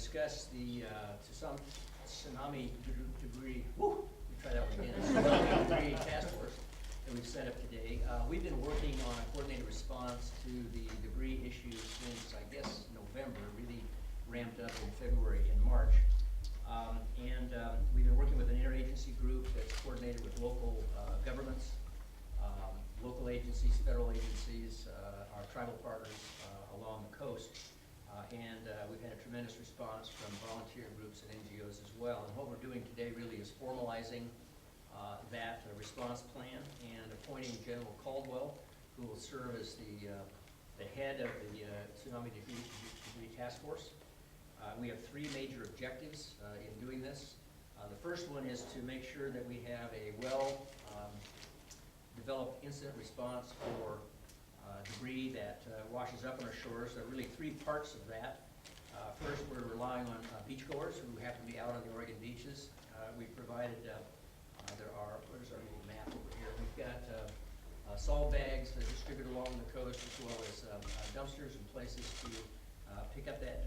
discuss the tsunami debris. Woo! Let me try that one again. Tsunami debris task force that we've set up today. We've been working on a coordinated response to the debris issue since, I guess, November. Really ramped up in February and March. We've been working with an interagency group that's coordinated with local governments, local agencies, federal agencies, our tribal partners along the coast. We've had a tremendous response from volunteer groups and NGOs as well. And what we're doing today really is formalizing that response plan and appointing General Caldwell, who will serve as the head of the Tsunami Debris Task Force. We have three major objectives in doing this. The first one is to make sure that we have a well-developed incident response for debris that washes up on our shores. There are really three parts of that. First, we're relying on beachgoers who happen to be out on the Oregon beaches. We've provided, where's our little map over here? We've got solid bags that are distributed along the coast, as well as dumpsters and places to pick up that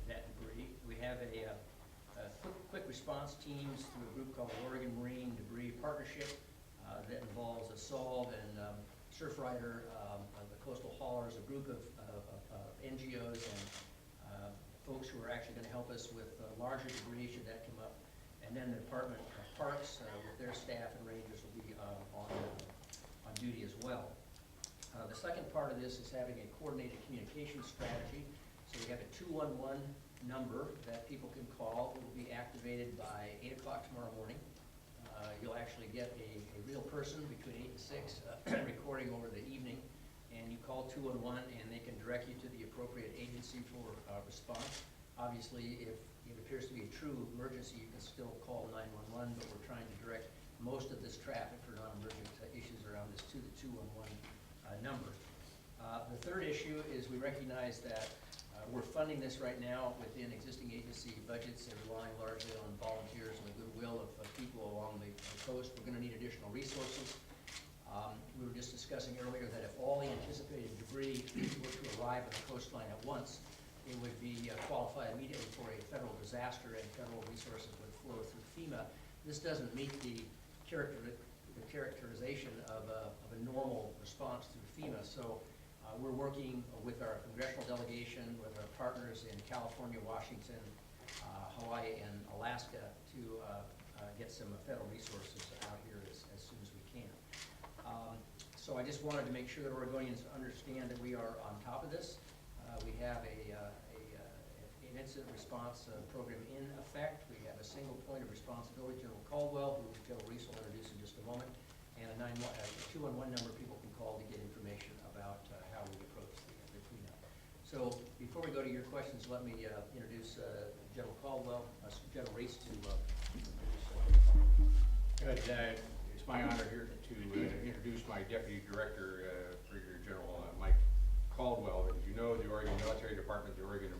debris. We have a quick response teams through a group called the Oregon Marine Debris Partnership that involves a SOLV and Surfrider, the Coastal Haulers, a group of NGOs and folks who are actually going to help us with larger debris should that come up. And then the Department of Parks with their staff and rangers will be on duty as well. The second part of this is having a coordinated communication strategy. So we have a 211 number that people can call. It will be activated by 8 o'clock tomorrow morning. You'll actually get a real person between 8 and 6 recording over the evening. And you call 211 and they can direct you to the appropriate agency for response. Obviously, if it appears to be a true emergency, you can still call 911, but we're trying to direct most of this traffic for non-emergent issues around this to the 211 number. The third issue is we recognize that we're funding this right now within existing agency budgets and relying largely on volunteers and the goodwill of people along the coast. We're going to need additional resources. We were just discussing earlier that if all the anticipated debris were to arrive on the coastline at once, it would be qualified immediately for a federal disaster and federal resources would flow through FEMA. This doesn't meet the characterization of a normal response through FEMA. So we're working with our congressional delegation, with our partners in California, Washington, Hawaii, and Alaska to get some federal resources out here as soon as we can. So I just wanted to make sure that Oregonians understand that we are on top of this. We have an incident response program in effect. We have a single point of responsibility, General Caldwell, who General Reese will introduce in just a moment, and a 211 number people can call to get information about how we approach the cleanup. So before we go to your questions, let me introduce General Caldwell, General Reese to introduce. Good. It's my honor here to introduce my Deputy Director, Brigadier General Mike Caldwell. As you know, the Oregon Military Department, the Oregon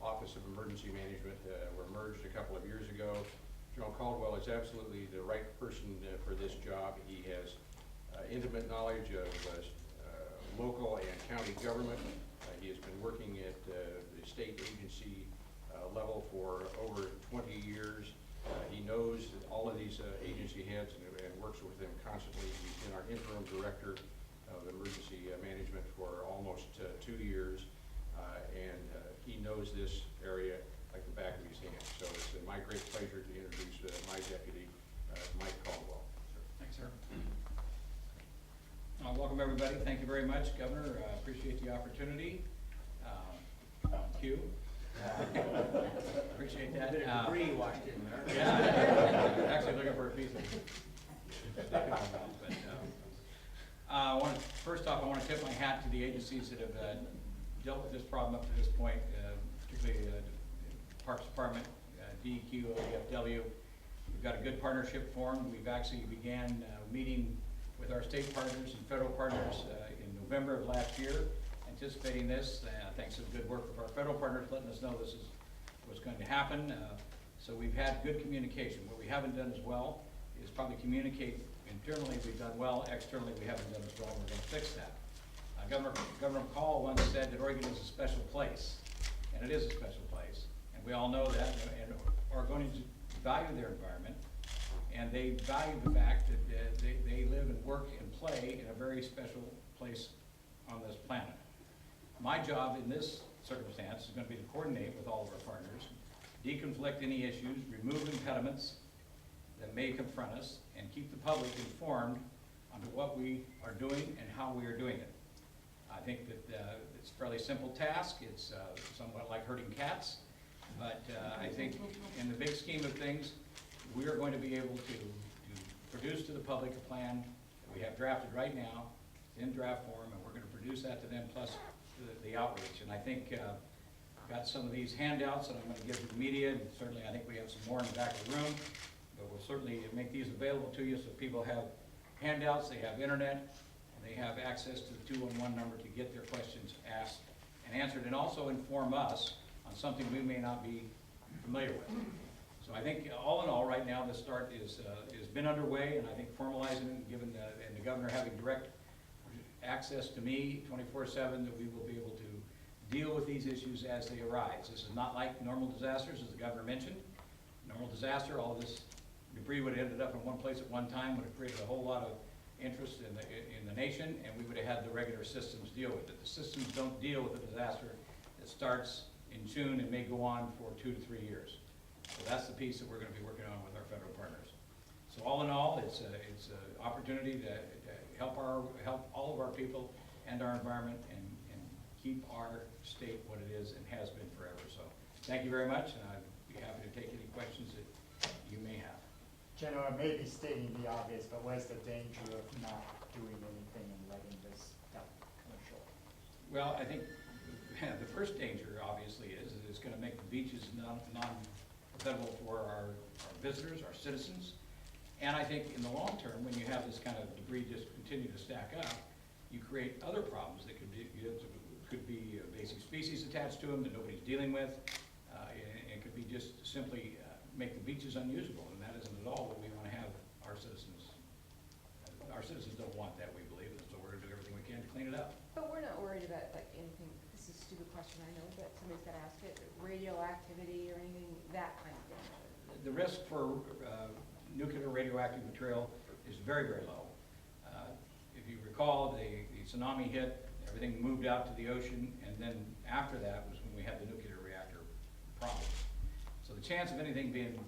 Office of Emergency Management were merged a couple of years ago. General Caldwell is absolutely the right person for this job. He has intimate knowledge of local and county government. He has been working at the state agency level for over 20 years. He knows all of these agency heads and works with them constantly. He's been our interim director of emergency management for almost 2 years, and he knows this area like the back of his hand. So it's my great pleasure to introduce my deputy, Mike Caldwell. Thanks, sir. Welcome, everybody. Thank you very much, Governor. Appreciate the opportunity. Q. Appreciate that. A bit of debris washed in there. Yeah, actually looking for a piece of first off, I want to tip my hat to the agencies that have dealt with this problem up to this point, particularly Parks Department, DEQ, ODFW. We've got a good partnership formed. We've actually began meeting with our state partners and federal partners in November of last year, anticipating this, thanks to the good work of our federal partners letting us know this is what's going to happen. So we've had good communication. What we haven't done as well is probably communicate internally. We've done well. Externally, we haven't done as well. We're going to fix that. Governor McCall once said that Oregon is a special place, and it is a special place. And we all know that, and are going to value their environment. And they value the fact that they live and work and play in a very special place on this planet. My job in this circumstance is going to be to coordinate with all of our partners, deconflict any issues, remove impediments that may confront us, and keep the public informed on what we are doing and how we are doing it. I think that it's a fairly simple task. It's somewhat like herding cats, but I think in the big scheme of things, we are going to be able to produce to the public a plan that we have drafted right now, in draft form, and we're going to produce that to them, plus the outreach. And I think I've got some of these handouts that I'm going to give to the media, and certainly I think we have some more in the back of the room, but we'll certainly make these available to you so people have handouts, they have internet, and they have access to the 211 number to get their questions asked and answered, and also inform us on something we may not be familiar with. So I think all in all, right now, the start is been underway, and I think formalizing it, given and the governor having direct access to me 24/7, that we will be able to deal with these issues as they arise. This is not like normal disasters, as the governor mentioned. Normal disaster, all of this debris would have ended up in one place at one time, would have created a whole lot of interest in the nation, and we would have had the regular systems deal with it. The systems don't deal with a disaster that starts in June and may go on for 2 to 3 years. So that's the piece that we're going to be working on with our federal partners. So all in all, it's an opportunity to help all of our people and our environment and keep our state what it is and has been forever. So thank you very much, and I'd be happy to take any questions that you may have. General, I may be stating the obvious, but what's the danger of not doing anything and letting this dump commercial? Well, I think the first danger, obviously, is that it's going to make the beaches non-habitable for our visitors, our citizens. And I think in the long term, when you have this kind of debris just continue to stack up, you create other problems that could be basic species attached to them that nobody's dealing with. It could be just simply make the beaches unusable, and that isn't at all what we want to have our citizens. Our citizens don't want that, we believe, and so we're going to do everything we can to clean it up. But we're not worried about like anything, this is a stupid question, I know, but somebody's gotta ask it, radioactivity or anything, that kind of thing. The risk for nuclear radioactive material is very, very low. If you recall, the tsunami hit, everything moved out to the ocean, and then after that was when we had the nuclear reactor problem. So the chance of anything being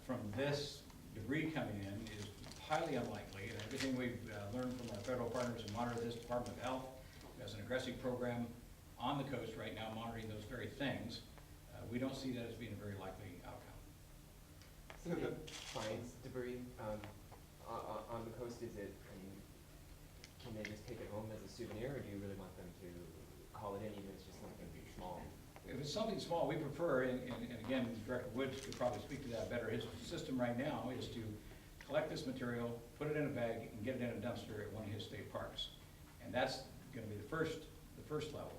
from this debris coming in is highly unlikely, and everything we've learned from our federal partners and monitor this, Department of Health has an aggressive program on the coast right now monitoring those very things. We don't see that as being a very likely outcome. So the finds debris on the coast, is it, I mean, can they just take it home as a souvenir, or do you really want them to call it in even if it's just something small? If it's something small, we prefer, and again, Director Woods could probably speak to that better, his system right now is to collect this material, put it in a bag, and get it in a dumpster at one of his state parks. And that's gonna be the first level.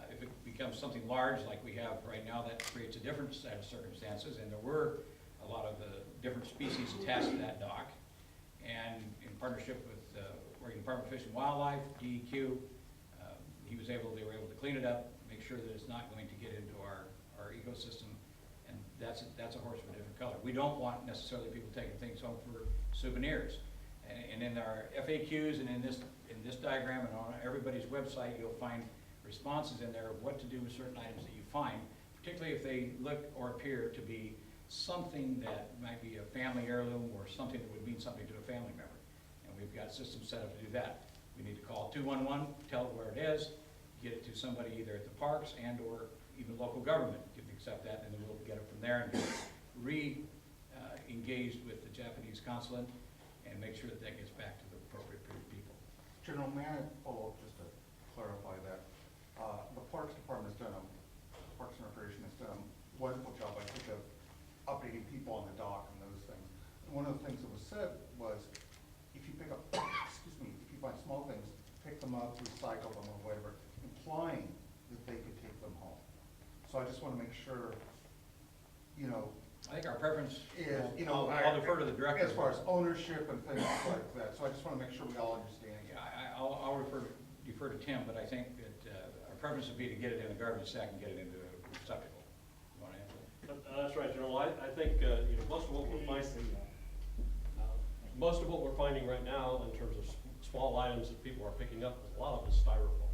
If it becomes something large like we have right now, that creates a different set of circumstances, and there were a lot of different species attached to that dock. And in partnership with Oregon Department of Fish and Wildlife, DEQ, they were able to clean it up, make sure that it's not going to get into our ecosystem, and that's a horse of a different color. We don't want necessarily people taking things home for souvenirs. And in our FAQs and in this diagram and on everybody's website, you'll find responses in there of what to do with certain items that you find, particularly if they look or appear to be something that might be a family heirloom or something that would mean something to a family member. And we've got systems set up to do that. We need to call 211, tell it where it is, get it to somebody either at the parks and or even local government can accept that, and then we'll get it from there and re-engaged with the Japanese consulate and make sure that that gets back to the appropriate people. General, may I follow up just to clarify that? The Parks Department has done Parks and Recreation has done a wonderful job, I think, of updating people on the dock and those things. And one of the things that was said was, if you pick up, excuse me, if you find small things, pick them up, recycle them or whatever, implying that they could take them home. So I just want to make sure, you know. I think our preference, Is, you know, I'll defer to the director. As far as ownership and things like that, so I just want to make sure we all understand. Yeah, I'll defer to Tim, but I think that our preference would be to get it in a garbage sack and get it into a receptacle. You want to answer that? That's right, General. I think, most of what we're finding, most of what we're finding right now in terms of small items that people are picking up, a lot of it is styrofoam,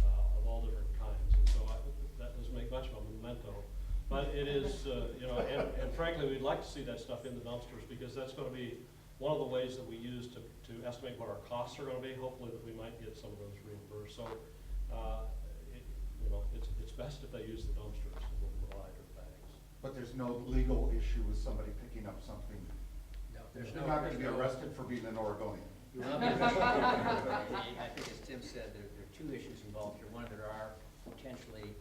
of all different kinds. And so that doesn't make much of a memento. But it is, and frankly, we'd like to see that stuff in the dumpsters, because that's gonna be one of the ways that we use to estimate what our costs are gonna be. Hopefully that we might get some of those reimbursed. So, it's best if they use the dumpsters that we'll provide or bags. But there's no legal issue with somebody picking up something. No, there's They're no. not gonna be there's no- arrested for being an Oregonian. Well, I think as Tim said, there are two issues involved here. One, there are potentially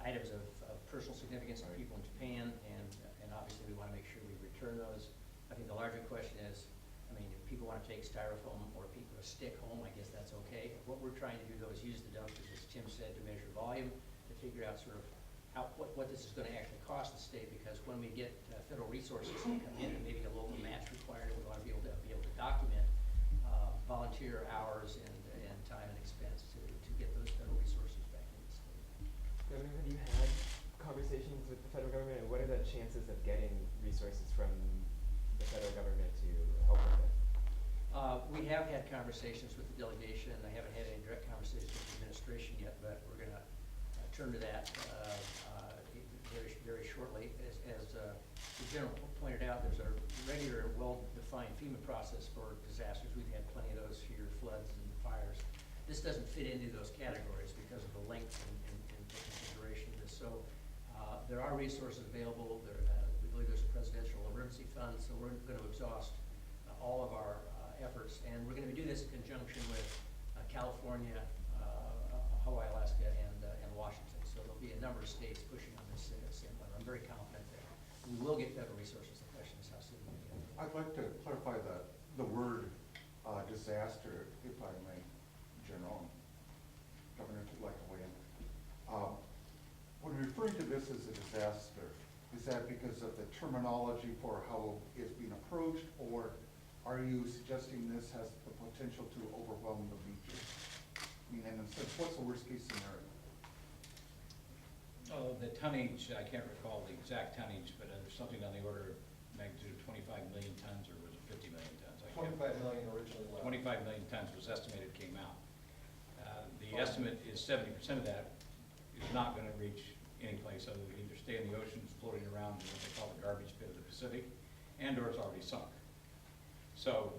items of personal significance to people in Japan, and obviously we want to make sure we return those. I think the larger question is, I mean, if people want to take styrofoam or people a stick home, I guess that's okay. What we're trying to do though is use the dumpsters, as Tim said, to measure volume, to figure out sort of what this is going to actually cost the state, because when we get federal resources to come in and maybe a local match required, we want to be able to document volunteer hours and time and expense to get those federal resources back in the state. Governor, have you had conversations with the federal government, and what are the chances of getting resources from the federal government to help with this? We have had conversations with the delegation. I haven't had any direct conversations with the administration yet, but we're going to turn to that very shortly. As the general pointed out, there's a regular, well-defined FEMA process for disasters. We've had plenty of those here, floods and fires. This doesn't fit into those categories because of the length and consideration of this. So there are resources available. We believe there's a presidential emergency fund, so we're going to exhaust all of our efforts, and we're going to do this in conjunction with California, Hawaii, Alaska, and Washington. So there'll be a number of states pushing on this same level. I'm very confident that we will get federal resources. The question is how soon we get them. I'd like to clarify the word disaster, if I may, General. Governor, if you'd like to weigh in. When referring to this as a disaster, is that because of the terminology for how it's being approached, or are you suggesting this has the potential to overwhelm the beaches? I mean, in a sense, what's the worst case scenario? Oh, the tonnage, I can't recall the exact tonnage, but there's something on the order of magnitude of 25 million tons, or was it 50 million tons? 25 million originally left. 25 million tons was estimated came out. The estimate is 70% of that is not going to reach any place other than either stay in the oceans, floating around in what they call the garbage pit of the Pacific, and or it's already sunk. So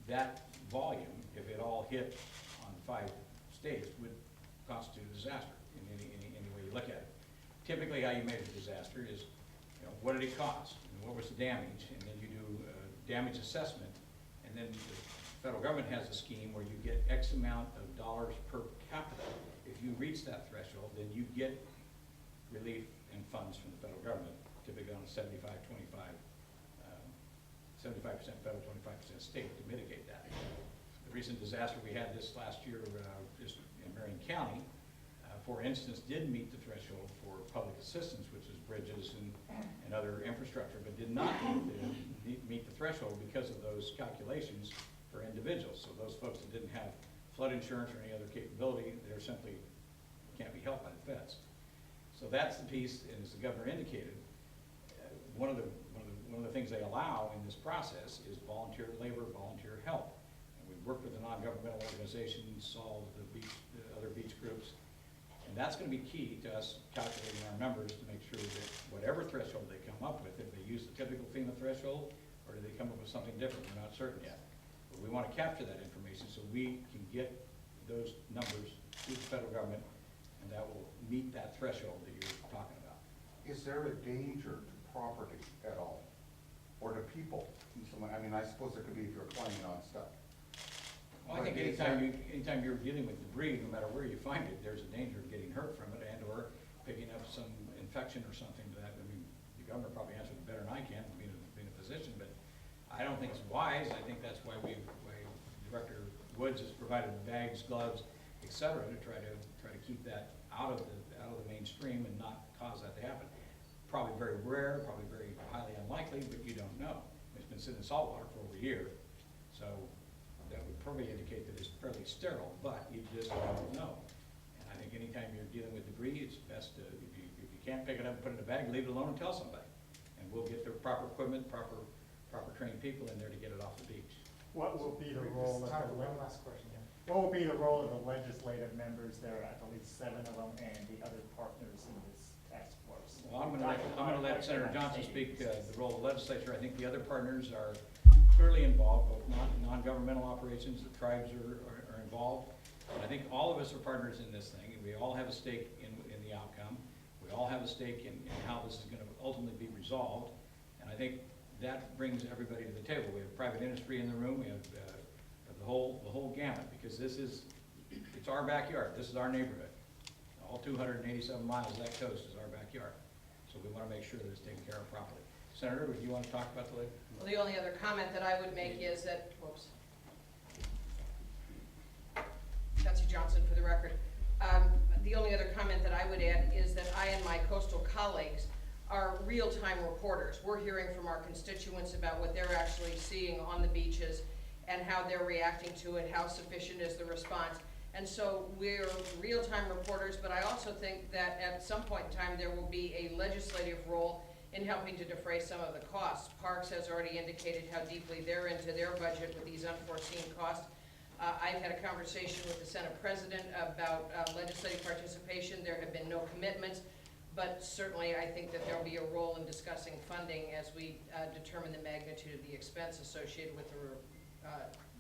that volume, if it all hit on 5 states, would constitute a disaster in any way you look at it. Typically, how you measure disaster is, what did it cost, and what was the damage, and then you do damage assessment, and then the federal government has a scheme where you get X amount of dollars per capita. If you reach that threshold, then you get relief and funds from the federal government, typically on a 75% federal, 25% state, to mitigate that. The recent disaster we had this last year, just in Marion County, for instance, did meet the threshold for public assistance, which is bridges and other infrastructure, but did not meet the threshold because of those calculations for individuals. So those folks that didn't have flood insurance or any other capability, they're simply can't be helped by the feds. So that's the piece, and as the governor indicated, one of the things they allow in this process is volunteer labor, volunteer help. And we've worked with the non-governmental organizations, solved the other beach groups, and that's going to be key to us calculating our numbers to make sure that whatever threshold they come up with, if they use the typical FEMA threshold, or do they come up with something different, we're not certain yet. But we want to capture that information so we can get those numbers to the federal government, and that will meet that threshold that you're talking about. Is there a danger to property at all, or to people? I mean, I suppose there could be if you're playing on stuff. Well, I think anytime you're dealing with debris, no matter where you find it, there's a danger of getting hurt from it and or picking up some infection or something to that. I mean, the governor probably answered it better than I can, being a physician, but I don't think it's wise. I think that's why Director Woods has provided bags, gloves, et cetera, to try to keep that out of the mainstream and not cause that to happen. Probably very rare, probably very highly unlikely, but you don't know. It's been sitting in salt water for over a year, so that would probably indicate that it's fairly sterile, but you just don't know. And I think anytime you're dealing with debris, it's best to, if you can't pick it up and put it in a bag, leave it alone and tell somebody. And we'll get the proper equipment, proper trained people in there to get it off the beach. What will be the role of Time the, for one last question. what will be the role of the legislative members? There are, I believe, 7 of them, and the other partners in this task force. Well, I'm gonna let Senator Johnson speak, the role of the legislature. I think the other partners are clearly involved, both non-governmental operations, the tribes are involved. And I think all of us are partners in this thing, and we all have a stake in the outcome. We all have a stake in how this is gonna ultimately be resolved. And I think that brings everybody to the table. We have private industry in the room, we have the whole gamut, because it's our backyard, this is our neighborhood. All 287 miles of that coast is our backyard. So we wanna make sure that it's taken care of properly. Senator, would you wanna talk about the lake? Well, the only other comment that I would make is that, whoops. Betsy Johnson for the record. The only other comment that I would add is that I and my coastal colleagues are real-time reporters. We're hearing from our constituents about what they're actually seeing on the beaches and how they're reacting to it, how sufficient is the response. And so we're real-time reporters, but I also think that at some point in time, there will be a legislative role in helping to defray some of the costs. Parks has already indicated how deeply they're into their budget with these unforeseen costs. I've had a conversation with the Senate President about legislative participation. There have been no commitments, but certainly I think that there'll be a role in discussing funding as we determine the magnitude of the expense associated with the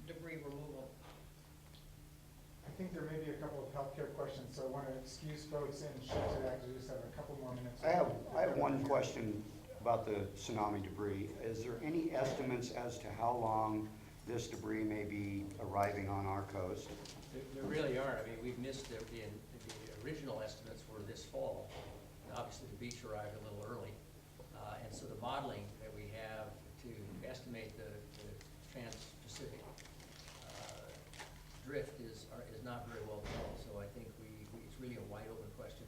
debris removal. I think there may be a couple of healthcare questions, so I want to excuse folks and shift to that, because we just have a couple more minutes. I have one question about the tsunami debris. Is there any estimates as to how long this debris may be arriving on our coast? There really aren't. I mean, we've missed the original estimates were this fall. And obviously, the beach arrived a little early. And so the modeling that we have to estimate the trans-Pacific drift is not very well developed. So I think it's really a wide open question.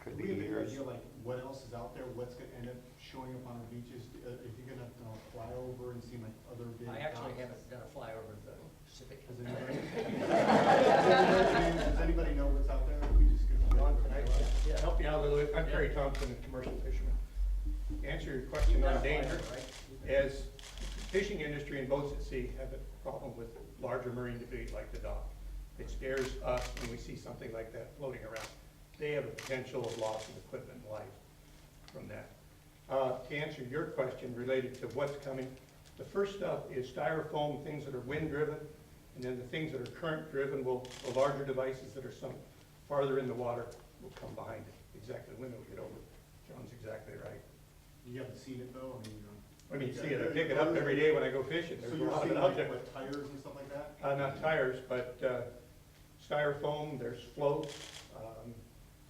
Could Do be we have any years. idea, like, what else is out there, what's gonna end up showing up on our beaches? If you're gonna fly over and see like other big I actually docks? haven't done a flyover of the Pacific. Does anybody? Does anybody know what's out there? We just get. Ron, can I help you out a little bit? I'm Terry Thompson, a commercial fisherman. To answer your question on danger, as fishing industry and boats at sea have a problem with larger marine debris like the dock. It scares us when we see something like that floating around. They have a potential of loss of equipment and life from that. To answer your question related to what's coming, the first stuff is styrofoam, things that are wind-driven, and then the things that are current-driven the larger devices that are some farther in the water will come behind it, exactly when they'll get over. John's exactly right. You haven't seen it though, I mean, see it, I pick it up every day when I go fishing, So there's a you're lot of seeing it out like there. what, tires and stuff like that? Not tires, but styrofoam, there's floats.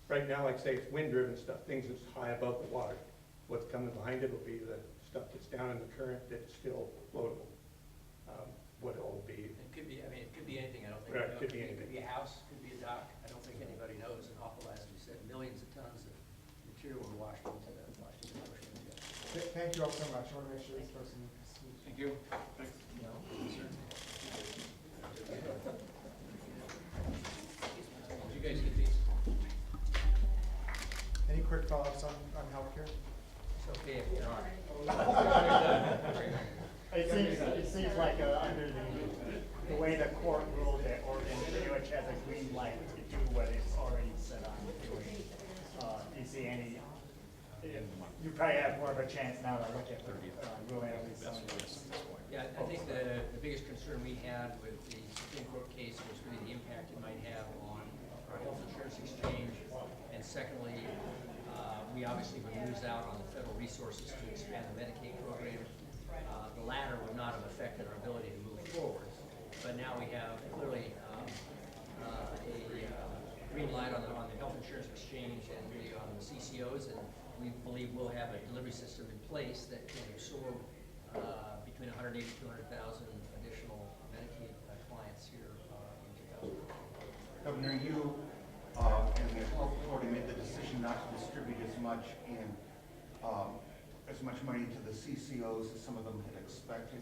Right now, like I say, it's wind-driven stuff, things that's high above the water. What's coming behind it will be the stuff that's down in the current that's still floatable. What it will be. It could be, I mean, it could be anything, I don't think. Right, it could be It anything. could be a house, could be a dock, I don't think anybody knows, an awful, as we said, millions of tons of material were washed into the ocean. Thank you all so much. I want to make sure this person. Thank you. Did you guys get these? Any quick thoughts on healthcare? It's okay if there aren't. It seems like under the way the court ruled that Oregon pretty much has a green light to do what it's already set on doing. Do you see any, you probably have more of a chance now to look at the ruling at least some of this. Yeah, I think the biggest concern we had with the Supreme Court case was really the impact it might have on our health insurance exchange. And secondly, we obviously would lose out on the federal resources to expand the Medicaid program. The latter would not have affected our ability to move forward. But now we have clearly a green light on the health insurance exchange and really on the CCOs, and we believe we'll have a delivery system in place that can absorb between 180 to 200,000 additional Medicaid clients here in 2000. Governor, you and the health authority made the decision not to distribute as much money to the CCOs as some of them had expected.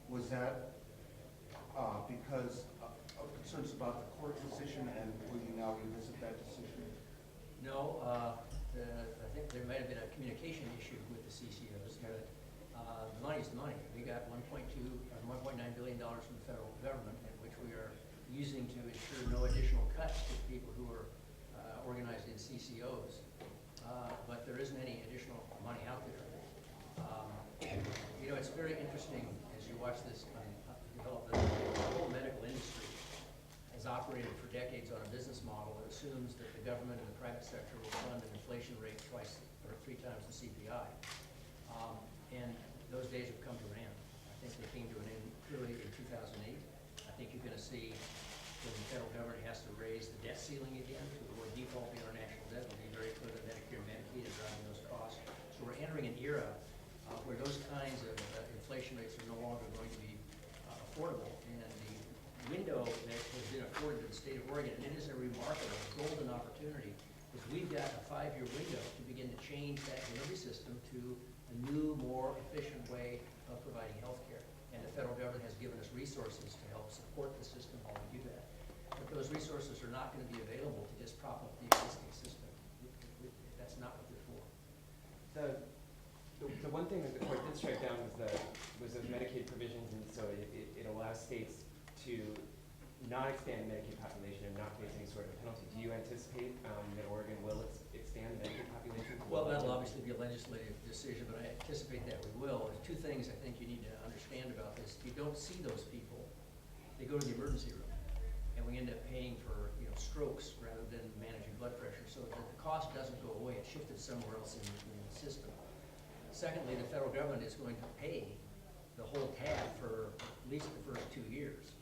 Was that because of concerns about the court decision, and will you now revisit that decision? No, I think there might have been a communication issue with the CCOs, but the money's the money. We got $1.9 billion from the federal government, and which we are using to ensure no additional cuts to people who are organized in CCOs. But there isn't any additional money out there. You know, it's very interesting as you watch this develop. The whole medical industry has operated for decades on a business model that assumes that the government and the private sector will fund an inflation rate twice or 3 times the CPI. And those days have come to an end. I think they came to an end clearly in 2008. I think you're going to see when the federal government has to raise the debt ceiling again to avoid defaulting our national debt. It'll be very clear that Medicare and Medicaid are driving those costs. So we're entering an era where those kinds of inflation rates are no longer going to be affordable. And the window that has been afforded to the state of Oregon, and it is a remarkable golden opportunity, is we've got a 5-year window to begin to change that delivery system to a new, more efficient way of providing health care. And the federal government has given us resources to help support the system while we do that. But those resources are not going to be available to just prop up the existing system. That's not what they're for. The one thing that the court did strike down was those Medicaid provisions, and so it allows states to not expand the Medicaid population and not face any sort of penalty. Do you anticipate that Oregon will expand the Medicaid population? Well, that'll obviously be a legislative decision, but I anticipate that we will. There's 2 things I think you need to understand about this. You don't see those people. They go to the emergency room, and we end up paying for strokes rather than managing blood pressure. So the cost doesn't go away. It's shifted somewhere else in the system. Secondly, the federal government is going to pay the whole tab for at least the first 2 years.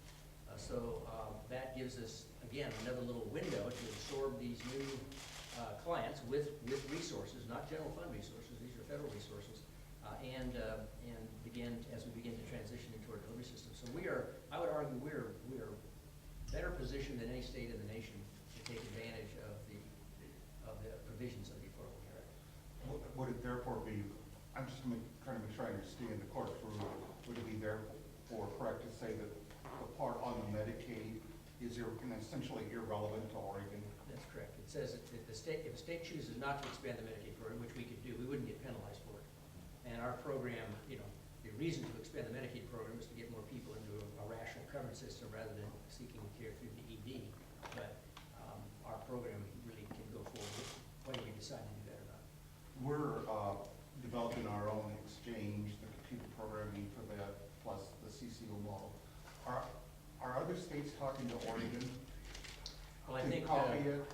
So that gives us, again, another little window to absorb these new clients with resources, not general fund resources, these are federal resources, and as we begin to transition into our delivery system. So I would argue we are better positioned than any state in the nation to take advantage of the provisions of the Affordable Care Act. Would it therefore be, I'm just trying to make sure I understand the court's rule, would it be therefore correct to say that the part on the Medicaid is essentially irrelevant to Oregon? That's correct. It says that if the state chooses not to expand the Medicaid program, which we could do, we wouldn't get penalized for it. And our program, the reason to expand the Medicaid program is to get more people into a rational coverage system rather than seeking care through the ED. But our program really can go forward whether we decide to do that or not. We're developing our own exchange, the computer programming for that, plus the CCO model. Are other states talking to Oregon Well, I to think copy it,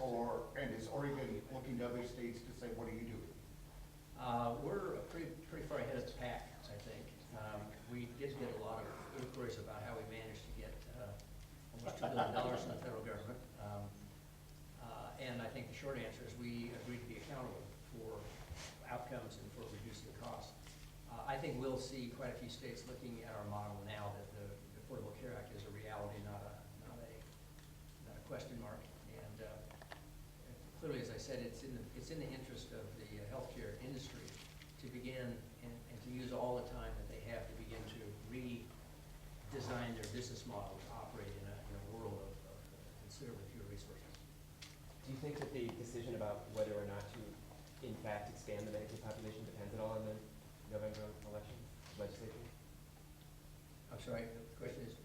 and is Oregon looking to other states to say, what are you doing? we're pretty far ahead of the pack, I think. We did get a lot of inquiries about how we managed to get almost $2 billion from the federal government. And I think the short answer is we agreed to be accountable for outcomes and for reducing costs. I think we'll see quite a few states looking at our model now that the Affordable Care Act is a reality, not a question mark. And clearly, as I said, it's in the interest of the healthcare industry to begin and to use all the time that they have to begin to redesign their business model to operate in a world of considerably fewer resources. Do you think that the decision about whether or not to, in fact, expand the Medicaid population depends at all on the November election legislature? I'm sorry, the question is?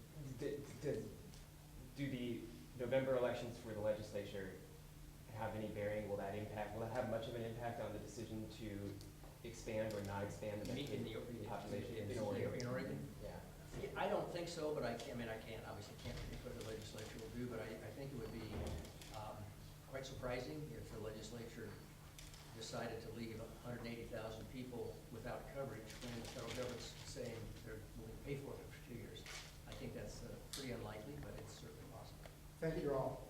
Do the November elections for the legislature have any bearing? Will that have much of an impact on the decision to expand or not expand the Medicaid population in Oregon? In Oregon? Yeah. I don't think so, but I obviously can't predict what the legislature will do, but I think it would be quite surprising if the legislature decided to leave 180,000 people without coverage when the federal government's saying they're willing to pay for it for 2 years. I think that's pretty unlikely, but it's certainly possible. Thank you all.